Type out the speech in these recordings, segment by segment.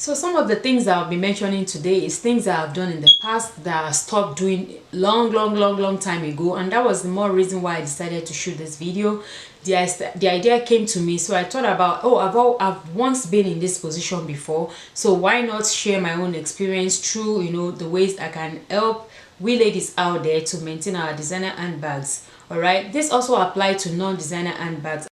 So some of the things that I'll be mentioning today is things that I've done in the past that I stopped doing long time ago, and that was the more reason why I decided to shoot this video. The idea came to me, so I thought about, oh, I've once been in this position before, so why not share my own experience through, you know, the ways I can help we ladies out there to maintain our designer handbags. All right, this also applies to non-designer handbags.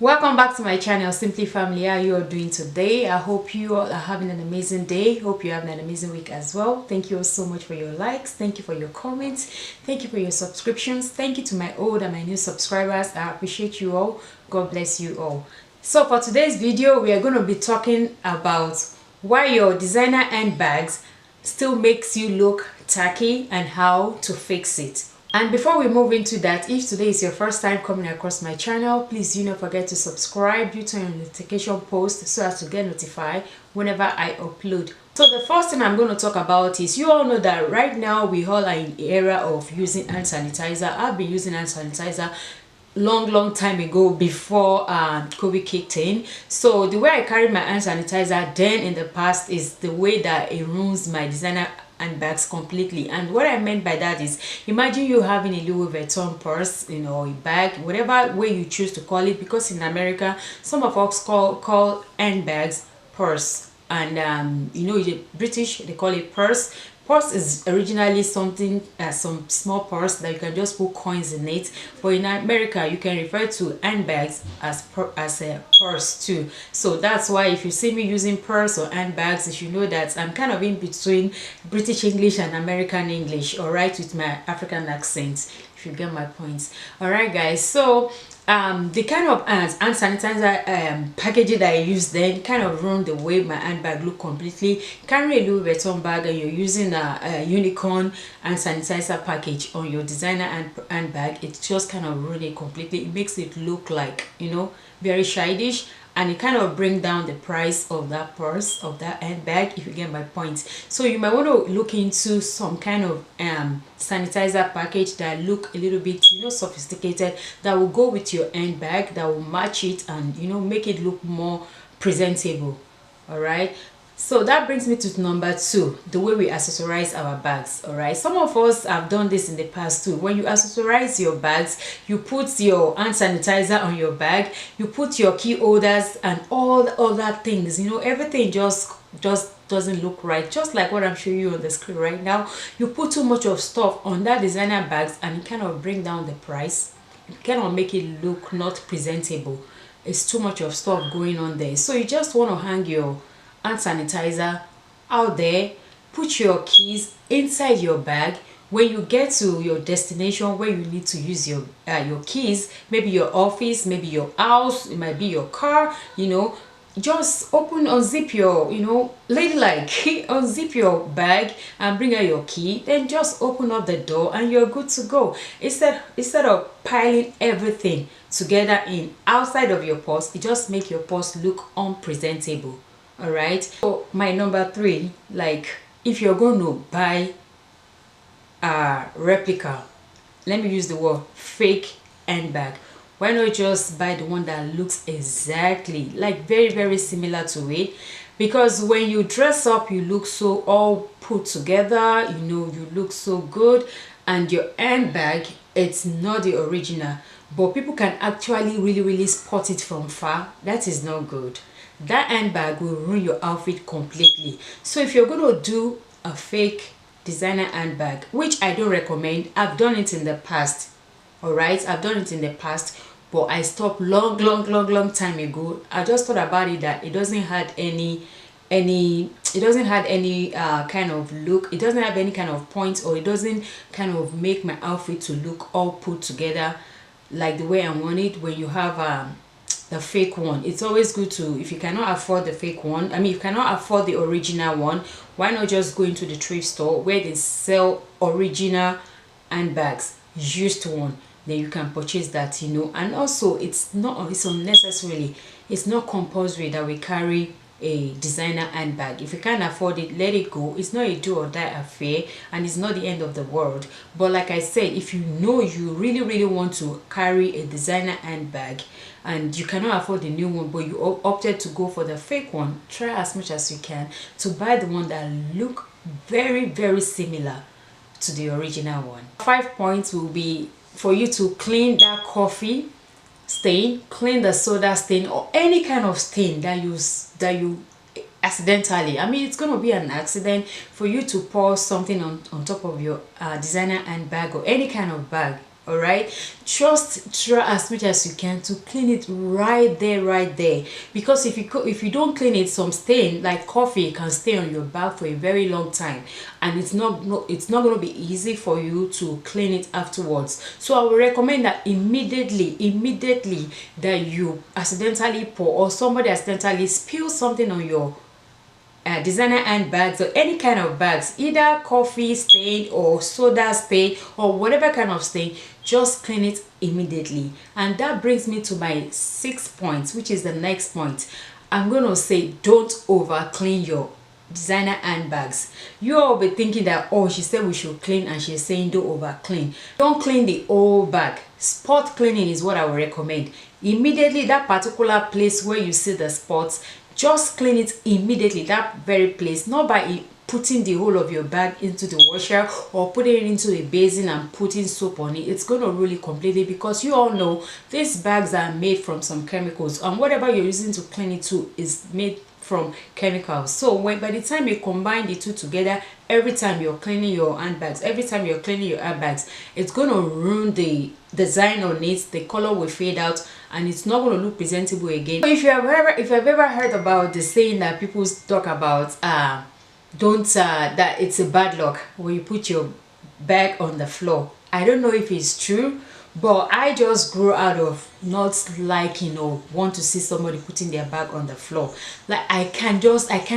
Welcome back to my channel, Simply Family. How you all doing today? I hope you all are having an amazing day. Hope you're having an amazing week as well. Thank you all so much for your likes. Thank you for your comments. Thank you for your subscriptions. Thank you to my old and my new subscribers. I appreciate you all. God bless you all. So for today's video, we are going to be talking about why your designer handbags still makes you look tacky and how to fix it. And before we move into that, if today is your first time coming across my channel, please do not forget to subscribe, you turn on notification post so as to get notified whenever I upload. So the first thing I'm going to talk about is, you all know that right now we all are in the era of using hand sanitizer. I've been using hand sanitizer long time ago before COVID kicked in. So the way I carry my hand sanitizer then in the past is the way that it ruins my designer handbags completely. And what I meant by that is, imagine you having a Louis Vuitton purse, you know, a bag, whatever way you choose to call it, because in America some of us call handbags purse, and you know, the British, they call it purse. Purse is originally something, some small purse that you can just put coins in it, but in America you can refer to handbags as a purse too. So that's why if you see me using purse or handbags, you should know that I'm kind of in between British English and American English, all right, with my African accent, if you get my points. All right guys, so the kind of hand sanitizer packaging that I used then kind of ruined the way my handbag looked completely. Carry a Louis Vuitton bag and you're using a unicorn hand sanitizer package on your designer handbag, it just kind of ruined it completely. It makes it look like, you know, very childish, and it kind of bring down the price of that purse, of that handbag, if you get my point. So you might want to look into some kind of sanitizer package that look a little bit, you know, sophisticated, that will go with your handbag, that will match it and, you know, make it look more presentable. All right, so that brings me to number 2, the way we accessorize our bags. All right, some of us have done this in the past too. When you accessorize your bags, you put your hand sanitizer on your bag, you put your key holders and all the other things, you know, everything just doesn't look right, just like what I'm showing you on the screen right now. You put too much of stuff on that designer bags and it kind of bring down the price. It kind of make it look not presentable. It's too much of stuff going on there. So you just want to hang your hand sanitizer out there, put your keys inside your bag. When you get to your destination where you need to use your keys, maybe your office, maybe your house, it might be your car, you know, just unzip your, you know, ladylike, unzip your bag and bring out your key, then just open up the door and you're good to go. Instead of piling everything together in outside of your purse, it just make your purse look unpresentable. All right, so my number 3, like, if you're going to buy a replica, let me use the word fake handbag, why not just buy the one that looks exactly like very similar to it? Because when you dress up, you look so all put together, you know, you look so good, and your handbag, it's not the original, but people can actually really spot it from far. That is not good. That handbag will ruin your outfit completely. So if you're going to do a fake designer handbag, which I don't recommend, I've done it in the past. All right, I've done it in the past, but I stopped long time ago. I just thought about it that it doesn't have any kind of look, it doesn't have any kind of point, or it doesn't kind of make my outfit to look all put together like the way I want it. When you have the fake one, it's always good to, if you cannot afford the fake one, I mean, if you cannot afford the original one, why not just go into the thrift store where they sell original handbags, used one, then you can purchase that, you know. And also, it's unnecessarily, it's not compulsory that we carry a designer handbag. If you can't afford it, let it go. It's not a do or die affair, and it's not the end of the world. But like I said, if you know you really want to carry a designer handbag and you cannot afford the new one, but you opted to go for the fake one, try as much as you can to buy the one that look very similar to the original one. 5 points will be for you to clean that coffee stain, clean the soda stain, or any kind of stain that you accidentally, I mean, it's going to be an accident for you to pour something on top of your designer handbag or any kind of bag. All right, just try as much as you can to clean it right there, because if you don't clean it, some stain like coffee can stay on your bag for a very long time, and it's not going to be easy for you to clean it afterwards. So I would recommend that immediately that you accidentally pour or somebody accidentally spill something on your designer handbags or any kind of bags, either coffee stain or soda stain or whatever kind of stain, just clean it immediately. And that brings me to my 6th point, which is the next point. I'm gonna say, don't over clean your designer handbags. You all be thinking that, oh, she said we should clean and she's saying don't over clean. Don't clean the whole bag. Spot cleaning is what I would recommend. Immediately, that particular place where you see the spots, just clean it immediately, that very place, not by putting the whole of your bag into the washer or putting it into a basin and putting soap on it. It's going to ruin it completely, because you all know these bags are made from some chemicals, and whatever you're using to clean it too is made from chemicals. So by the time you combine the two together, every time you're cleaning your handbags, it's going to ruin the design on it. The color will fade out and it's not going to look presentable again. So if you've ever heard about the saying that people talk about, that it's a bad luck when you put your bag on the floor. I don't know if it's true, but I just grew out of not liking or want to see somebody putting their bag on the floor. Like I can't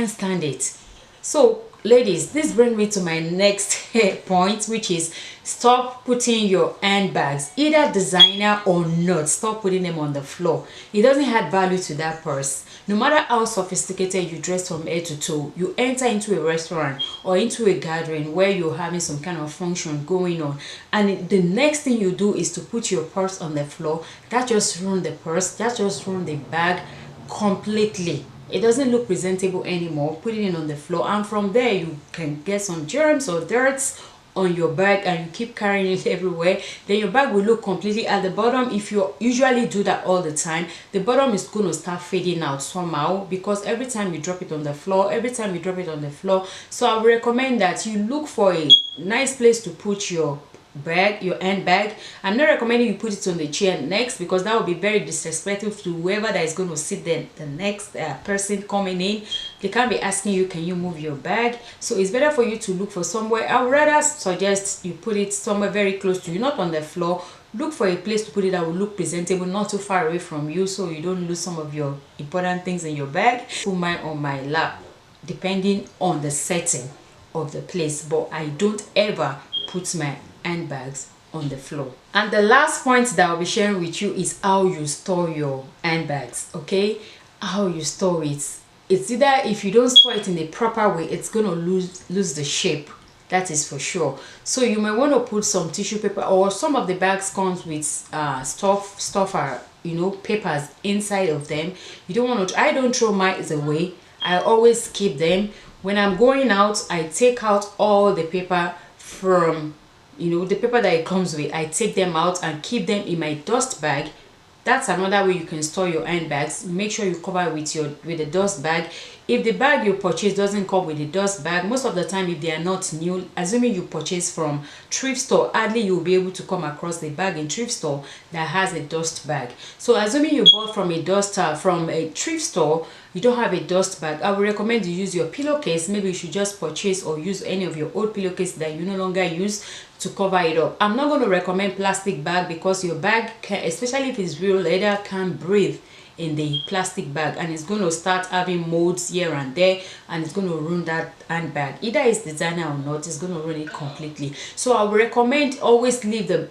stand it. So ladies, this brings me to my next point, which is stop putting your handbags, either designer or not, stop putting them on the floor. It doesn't add value to that purse. No matter how sophisticated you dress from head to toe, you enter into a restaurant or into a gathering where you're having some kind of function going on, and the next thing you do is to put your purse on the floor. That just ruins the purse, that just ruins the bag completely. It doesn't look presentable anymore putting it on the floor, and from there you can get some germs or dirts on your bag and you keep carrying it everywhere. Then your bag will look completely at the bottom. If you usually do that all the time, the bottom is going to start fading out somehow, because every time you drop it on the floor, so I would recommend that you look for a nice place to put your handbag. I'm not recommending you put it on the chair next, because that would be very disrespectful to whoever that is going to sit there, the next person coming in. They can't be asking you, can you move your bag? So it's better for you to look for somewhere. I would rather suggest you put it somewhere very close to you, not on the floor. Look for a place to put it that will look presentable, not too far away from you, so you don't lose some of your important things in your bag. Put mine on my lap, depending on the setting of the place, but I don't ever put my handbags on the floor. And the last point that I'll be sharing with you is how you store your handbags. Okay, how you store it. It's either, if you don't store it in the proper way, it's gonna lose the shape, that is for sure. So you may want to put some tissue paper, or some of the bags comes with papers inside of them. You don't want to, I don't throw mine away, I always keep them. When I'm going out, I take out all the paper from the paper that it comes with. I take them out and keep them in my dust bag. That's another way you can store your handbags. Make sure you cover with the dust bag. If the bag you purchase doesn't come with the dust bag, most of the time, if they are not new, assuming you purchase from thrift store, hardly you'll be able to come across the bag in thrift store that has a dust bag. So assuming you bought from a thrift store, you don't have a dust bag, I would recommend you use your pillowcase. Maybe you should just purchase or use any of your old pillowcase that you no longer use to cover it up. I'm not going to recommend plastic bag, because your bag can, especially if it's real leather, can't breathe in the plastic bag, and it's going to start having molds here and there, and it's going to ruin that handbag. Either it's designer or not, it's going to ruin it completely. So I would recommend always leave the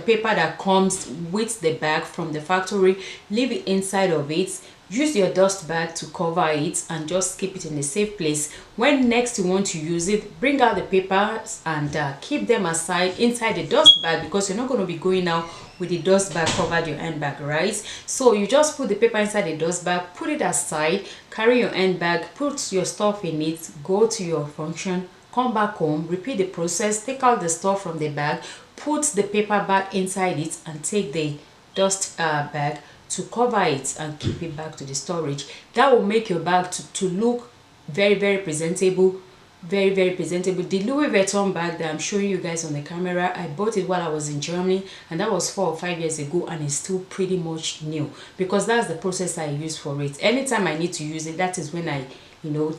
paper that comes with the bag from the factory, leave it inside of it. use your dust bag to cover it and just keep it in a safe place. When next you want to use it, bring out the papers and keep them aside inside the dust bag, because you're not going to be going out with the dust bag covered your handbag, right? So you just put the paper inside the dust bag, put it aside, carry your handbag, put your stuff in it, go to your function, come back home, repeat the process, take out the stuff from the bag, put the paper back inside it, and take the dust bag to cover it and keep it back to the storage. That will make your bag to look very presentable, very presentable. The Louis Vuitton bag that I'm showing you guys on the camera, I bought it while I was in Germany, and that was 4 or 5 years ago, and it's still pretty much new, because that's the process I use for it. Anytime I need to use it, that is when I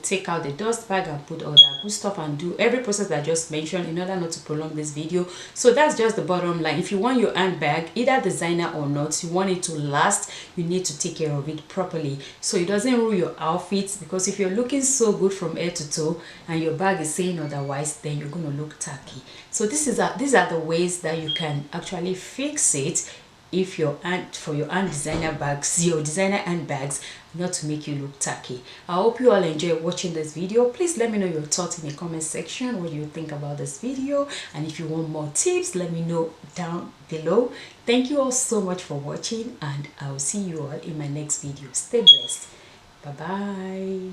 take out the dust bag and put all that good stuff and do every process I just mentioned, in order not to prolong this video. So that's just the bottom line. If you want your handbag, either designer or not, you want it to last, you need to take care of it properly so it doesn't ruin your outfits. Because if you're looking so good from head to toe and your bag is saying otherwise, then you're going to look tacky. So these are the ways that you can actually fix it if your designer bags, your designer handbags, not to make you look tacky. I hope you all enjoy watching this video. Please let me know your thoughts in the comment section. What do you think about this video? And if you want more tips, let me know down below. Thank you all so much for watching, and I will see you all in my next video. Stay blessed. Bye bye.